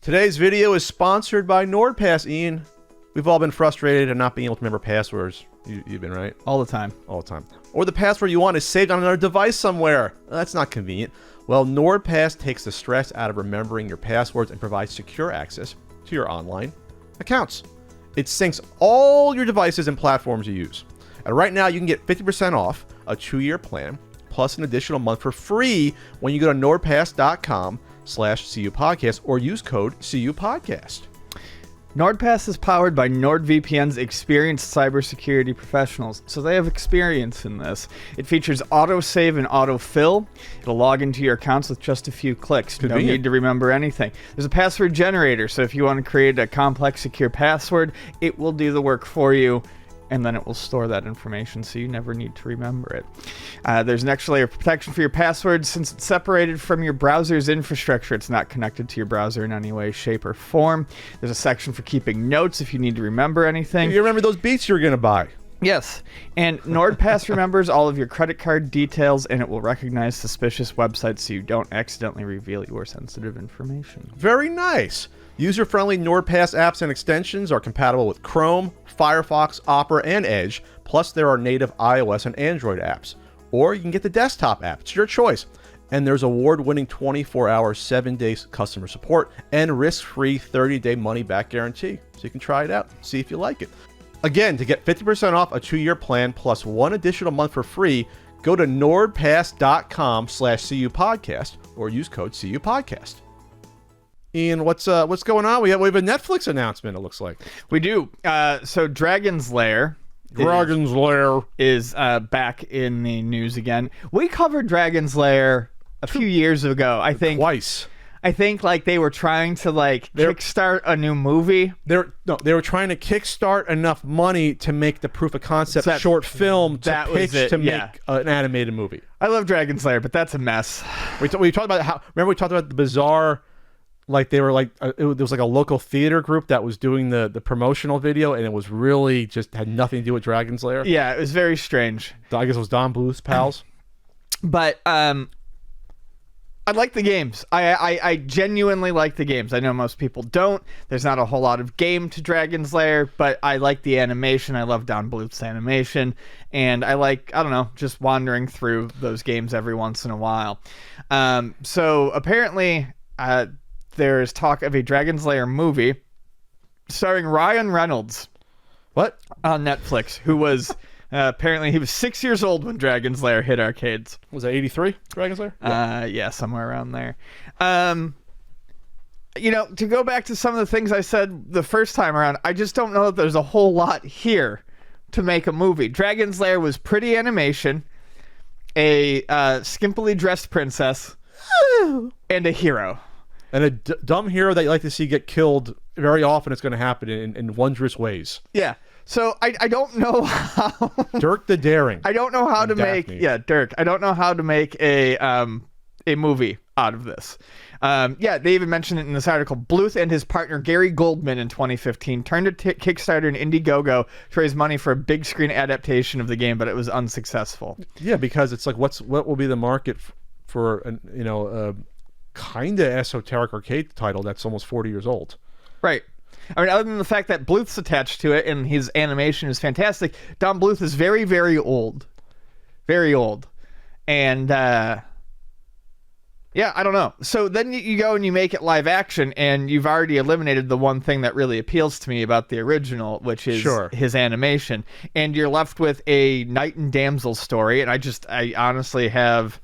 Today's video is sponsored by NordPass, Ian. We've all been frustrated at not being able to remember passwords. You've been, right? All the time. All the time. Or the password you want is saved on another device somewhere. That's not convenient. Well, NordPass takes the stress out of remembering your passwords and provides secure access to your online accounts. It syncs all your devices and platforms you use. And right now, you can get 50% off a 2-year plan, plus an additional month for free when you go to nordpass.com/CUPodcast or use code CUPodcast. NordPass is powered by NordVPN's experienced cybersecurity professionals, so they have experience in this. It features autosave and autofill. It'll log into your accounts with just a few clicks. Convenient. No need to remember anything. There's a password generator, so if you want to create a complex, secure password, it will do the work for you, and then it will store that information so you never need to remember it. There's an extra layer of protection for your passwords since it's separated from your browser's infrastructure. It's not connected to your browser in any way, shape, or form. There's a section for keeping notes if you need to remember anything. You remember those beats you were going to buy. Yes, and NordPass remembers all of your credit card details, and it will recognize suspicious websites so you don't accidentally reveal your sensitive information. Very nice. User-friendly NordPass apps and extensions are compatible with Chrome, Firefox, Opera, and Edge, plus there are native iOS and Android apps. Or you can get the desktop app. It's your choice. And there's award-winning 24-hour, 7-day customer support and risk-free 30-day money-back guarantee. So you can try it out, see if you like it. Again, to get 50% off a 2-year plan plus 1 additional month for free, go to nordpass.com/CUPodcast or use code CUPodcast. Ian, what's going on? We have a Netflix announcement, it looks like. We do. So Dragon's Lair is back in the news again. We covered Dragon's Lair a few years ago, I think. Twice. I think like they were trying to kickstart a new movie. They were trying to kickstart enough money to make the proof of concept short film to pitch to make an animated movie. I love Dragon's Lair, but that's a mess. We talked about we talked about the bizarre. Like there was like a local theater group that was doing the promotional video, and it was really just had nothing to do with Dragon's Lair. Yeah, it was very strange. I guess it was Don Bluth's pals. But I like the games. I genuinely like the games. I know most people don't. There's not a whole lot of game to Dragon's Lair, but I like the animation. I love Don Bluth's animation, and I like, I don't know, just wandering through those games every once in a while. So apparently, there's talk of a Dragon's Lair movie starring Ryan Reynolds. What? On Netflix, who was apparently he was 6 years old when Dragon's Lair hit arcades. Was that 83, Dragon's Lair? Yeah, somewhere around there. To go back to some of the things I said the first time around, I just don't know that there's a whole lot here to make a movie. Dragon's Lair was pretty animation, a skimpily dressed princess, and a hero. And a dumb hero that you like to see get killed very often. It's going to happen in wondrous ways. Yeah. So I don't know how Dirk the Daring. I don't know how to Daphne. make Dirk. I don't know how to make a movie out of this. They even mentioned it in this article. Bluth and his partner Gary Goldman in 2015 turned to Kickstarter and Indiegogo to raise money for a big screen adaptation of the game, but it was unsuccessful. Yeah, because it's like what will be the market for kind of esoteric arcade title that's almost 40 years old. Right. I mean, other than the fact that Bluth's attached to it and his animation is fantastic, Don Bluth is very, very old. Very old. And, I don't know. So then you go and you make it live action, and you've already eliminated the one thing that really appeals to me about the original, which is his animation. And you're left with a knight and damsel story, and I honestly have...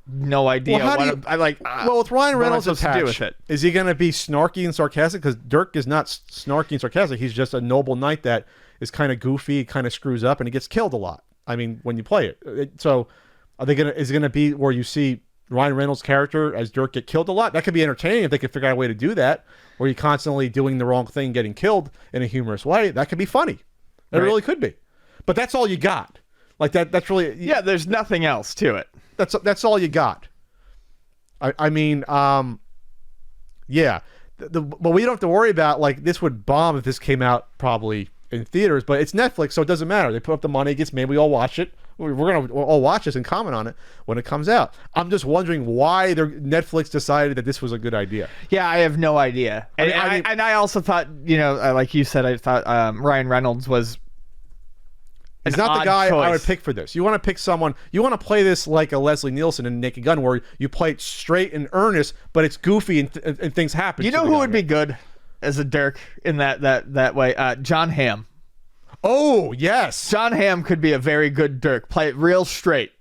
no idea with Ryan Reynolds attached, to do with it. Is he going to be snarky and sarcastic? Because Dirk is not snarky and sarcastic. He's just a noble knight that is kind of goofy, kind of screws up, and he gets killed a lot. I mean, when you play it. So is it going to be where you see Ryan Reynolds' character as Dirk get killed a lot? That could be entertaining if they could figure out a way to do that, where you're constantly doing the wrong thing, getting killed in a humorous way. That could be funny. It really could be. But that's all you got. Like that's really... Yeah, there's nothing else to it. That's all you got. I mean, but we don't have to worry about, like, this would bomb if this came out probably in theaters, but it's Netflix, so it doesn't matter. They put up the money, it gets made, we all watch it, We're gonna all watch this and comment on it when it comes out. I'm just wondering why Netflix decided that this was a good idea. Yeah, I have no idea. And I also thought, like you said, I thought Ryan Reynolds was. He's not the guy choice. I would pick for this. You want to pick someone. You want to play this like a Leslie Nielsen in Naked Gun, where you play it straight and earnest, but it's goofy and things happen. You know who would be good as a Dirk in that way? John Hamm. Oh yes, John Hamm could be a very good Dirk. Play it real straight.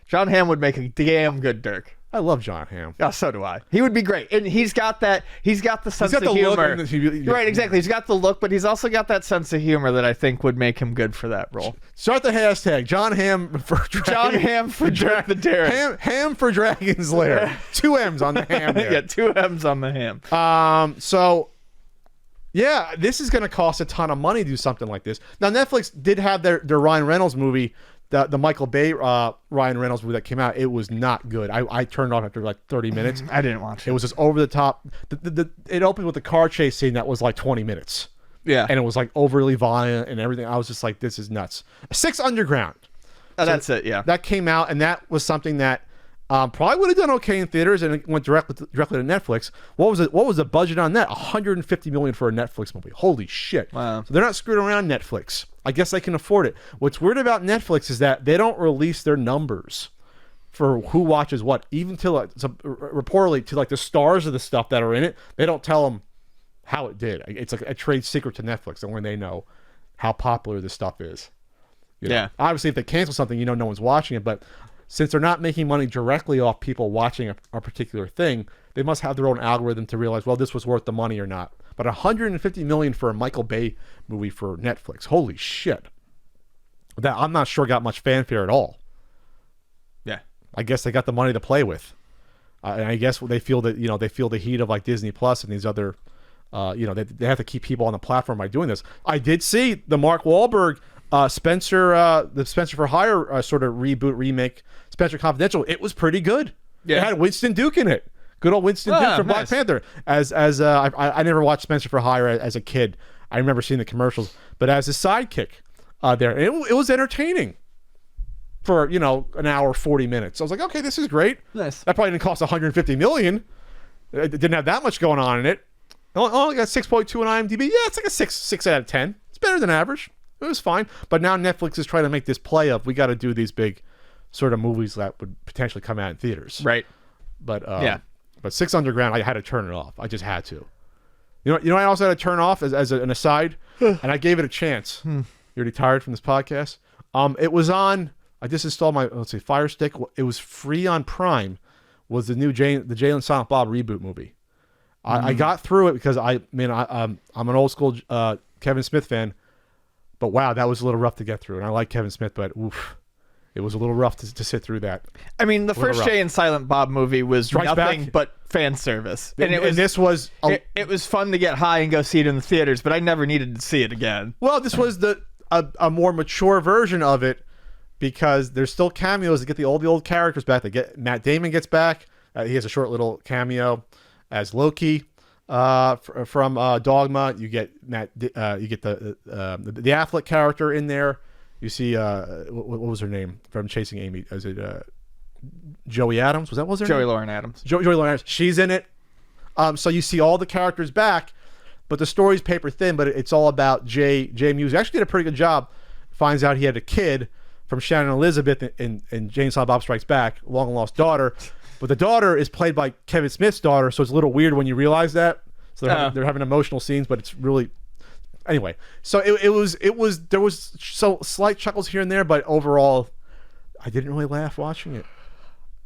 John Hamm would make a damn good Dirk. I love John Hamm. Yeah, so do I. He would be great, and he's got the sense of humor. Right, exactly. He's got the look, but he's also got that sense of humor that I think would make him good for that role. Start the hashtag John Hamm for John Hamm for Dirk the Daring. Ham for Dragon's Lair. 2 M's on the ham there. Yeah, 2 M's on the ham. So yeah, this is going to cost a ton of money to do something like this. Now Netflix did have their Ryan Reynolds movie. The Michael Bay Ryan Reynolds movie that came out, it was not good. I turned it off after like 30 minutes. I didn't watch it. It was just over the top. It opened with a car chase scene that was like 20 minutes. Yeah. And it was like overly violent and everything. I was just like, this is nuts. 6 Underground. Oh, that's it, yeah. That came out, and that was something that probably would have done okay in theaters, and it went directly to Netflix. What was the budget on that? $150 million for a Netflix movie. Holy shit. Wow. So they're not screwing around, Netflix. I guess they can afford it. What's weird about Netflix is that they don't release their numbers for who watches what, even to reportedly to like the stars of the stuff that are in it. They don't tell them how it did. It's like a trade secret to Netflix, and when they know how popular this stuff is. Yeah. Obviously, if they cancel something, no one's watching it, but since they're not making money directly off people watching a particular thing, they must have their own algorithm to realize, well, this was worth the money or not. But $150 million for a Michael Bay movie for Netflix, holy shit! That I'm not sure got much fanfare at all. Yeah, I guess they got the money to play with, and I guess they feel that they feel the heat of like Disney Plus and these other, they have to keep people on the platform by doing this. I did see the Mark Wahlberg. The Spencer for Hire sort of reboot remake, Spencer Confidential. It was pretty good. Yeah. It had Winston Duke in it. Good old Winston Duke from Black Panther. I never watched Spencer for Hire as a kid. I remember seeing the commercials, but as a sidekick there, and it was entertaining for an hour 40 minutes. I was like, okay, this is great. Nice. That probably didn't cost $150 million. It didn't have that much going on in it. Only got 6.2 on IMDb. Yeah, it's like a 6 out of 10. It's better than average. It was fine. But now Netflix is trying to make this play of, we got to do these big sort of movies that would potentially come out in theaters. Right. But But 6 Underground, I had to turn it off. I just had to. I also had to turn off as an aside, and I gave it a chance. You're already tired from this podcast? It was on, I just installed my, Fire Stick. It was free on Prime, was the new the Jay and Silent Bob reboot movie. I got through it because I'm an old school Kevin Smith fan. But wow, that was a little rough to get through. And I like Kevin Smith, but oof, it was a little rough to sit through that. I mean, the first Jay and Silent Bob movie was nothing back. but fan service. And this was... It was fun to get high and go see it in the theaters, but I never needed to see it again. Well, this was a more mature version of it, because there's still cameos to get all the old characters back. Matt Damon gets back. He has a short little cameo as Loki. From Dogma, you get the Affleck character in there. You see what was her name from Chasing Amy? Is it Joey Adams? Was her Joey name? Lauren Adams? Joey Lauren Adams. She's in it. So you see all the characters back, but the story's paper thin. But it's all about Jay Muse. He actually did a pretty good job. Finds out he had a kid from Shannon Elizabeth in Jay and Silent Bob Strikes Back, long lost daughter. But the daughter is played by Kevin Smith's daughter, so it's a little weird when you realize that. So they're having emotional scenes, but it's really... Anyway, so there was so slight chuckles here and there, but overall, I didn't really laugh watching it.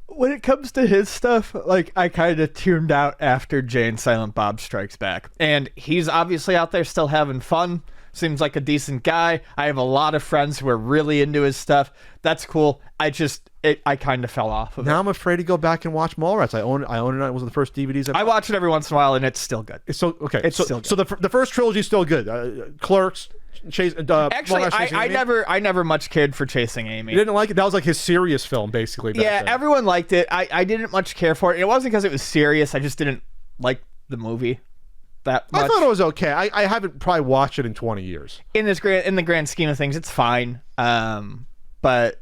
When it comes to his stuff, like, I kind of tuned out after Jay and Silent Bob Strikes Back. And he's obviously out there still having fun. Seems like a decent guy. I have a lot of friends who are really into his stuff. That's cool. I kind of fell off of it. Now I'm afraid to go back and watch Mallrats. I own it. It was one of the first DVDs. I watch it every once in a while, and it's still good. It's still okay. It's still good. So the first trilogy is still good. Clerks, Chase. Actually, I never much cared for Chasing Amy. You didn't like it? That was like his serious film, basically. Yeah, then. Everyone liked it. I didn't much care for it. It wasn't because it was serious. I just didn't like the movie that much. I thought it was okay. I haven't probably watched it in 20 years. In the grand scheme of things, it's fine. but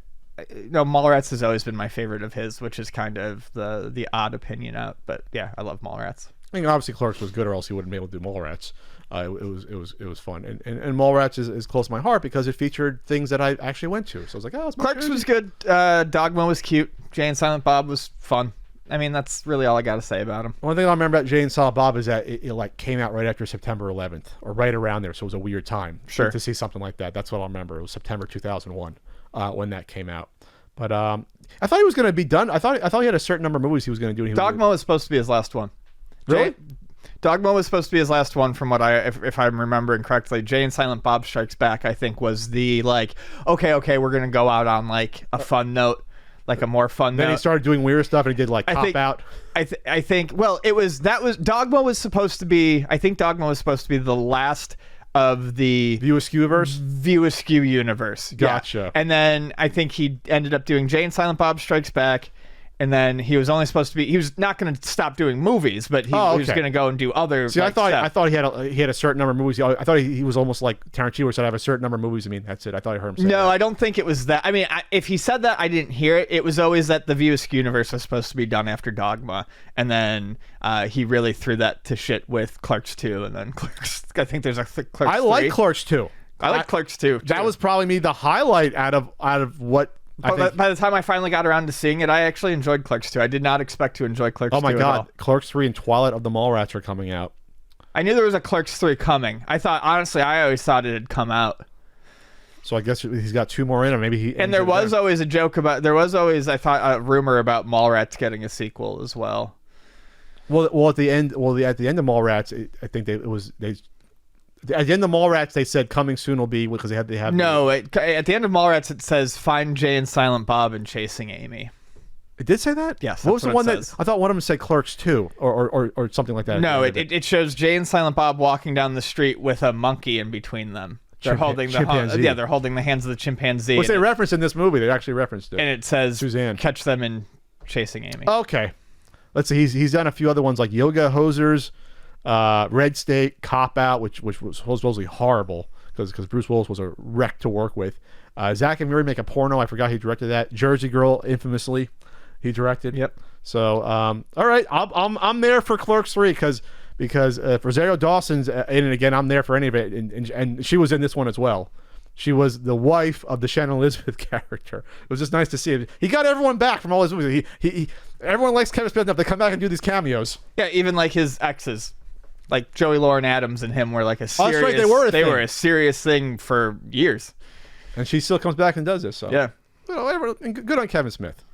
Mallrats has always been my favorite of his, which is kind of the odd opinion out. But yeah, I love Mallrats. I mean, obviously Clerks was good, or else he wouldn't be able to do Mallrats. It was fun, and Mallrats is close to my heart because it featured things that I actually went to. So I was like, it's Clerks was good. Dogma was cute. Jay and Silent Bob was fun. I mean, that's really all I got to say about him. One thing I remember about Jay and Silent Bob is that it like came out right after September 11th, or right around there, so it was a weird time to see something like that. That's what I remember. It was September 2001 when that came out. But I thought he was going to be done. I thought he had a certain number of movies he was going to do. Dogma was supposed to be his last one. Really? Dogma was supposed to be his last one, from what if I'm remembering correctly. Jay and Silent Bob Strikes Back, I think, was the like, okay, we're gonna go out on like a fun note, like a more fun note. Then he started doing weird stuff and he did like Cop Out. I think Dogma was supposed to be. I think Dogma was supposed to be the last of the View Askewverse? View Askew universe. Gotcha. Yeah. And then I think he ended up doing Jay and Silent Bob Strikes Back. And then he was only supposed to be. He was not going to stop doing movies, but he was going to go and do other. See, like, I thought he had a certain number of movies. I thought he was almost like Tarantino said, I have a certain number of movies. I mean, that's it. I thought I heard him say that. No, I don't think it was that. I mean, if he said that, I didn't hear it. It was always that the View Askew universe was supposed to be done after Dogma, and then he really threw that to shit with Clerks 2, and then Clerks. I think there's a Clerks 3. I like Clerks 2. I like Clerks 2. That was probably me the highlight out of what. But by the time I finally got around to seeing it, I actually enjoyed Clerks 2. I did not expect to enjoy Clerks 2 Oh my God. at all. Clerks 3 and Twilight of the Mallrats are coming out. I knew there was a Clerks 3 coming. Honestly, I always thought it had come out. So I guess he's got 2 more in, or maybe he. And there was always a joke about. There was always, I thought, a rumor about Mallrats getting a sequel as well. Well, at the end of Mallrats, I think at the end of Mallrats, they said coming soon will be because they have. No, at the end of Mallrats, it says find Jay and Silent Bob and Chasing Amy. It did say that? Yes. What was the one that I thought one of them said Clerks 2 or something like that? No, it shows Jay and Silent Bob walking down the street with a monkey in between them. They're holding they're holding the hands of the chimpanzee. Which they referenced in this movie. They actually referenced it. And it says Suzanne. Catch them in Chasing Amy. Okay. Let's see. He's done a few other ones like Yoga Hosers, Red State, Cop Out, which was supposedly horrible because Bruce Willis was a wreck to work with. Zack and Miri Make a Porno. I forgot he directed that. Jersey Girl, infamously, he directed. Yep. So all right, I'm there for Clerks 3 because Rosario Dawson's in it again. I'm there for any of it, and she was in this one as well. She was the wife of the Shannon Elizabeth character. It was just nice to see him. He got everyone back from all his movies. Everyone likes Kevin Smith enough to come back and do these cameos. Yeah, even like his exes. Like Joey Lauren Adams and him were like a serious. That's right, they were a serious thing for years. And she still comes back and does this. So yeah, good on Kevin Smith.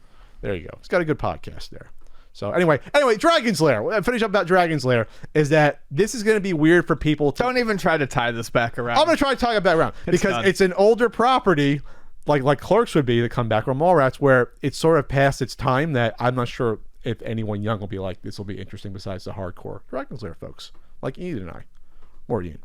There you go. He's got a good podcast there. So anyway, Dragon's Lair. Finish up about Dragon's Lair is that this is going to be weird for people. Don't even try to tie this back around. I'm going to try to tie it back around because it's an older property, like Clerks would be to come back, or Mallrats, where it's sort of past its time. That I'm not sure if anyone young will be like, this will be interesting besides the hardcore Dragon's Lair folks like Ian and I. More Ian.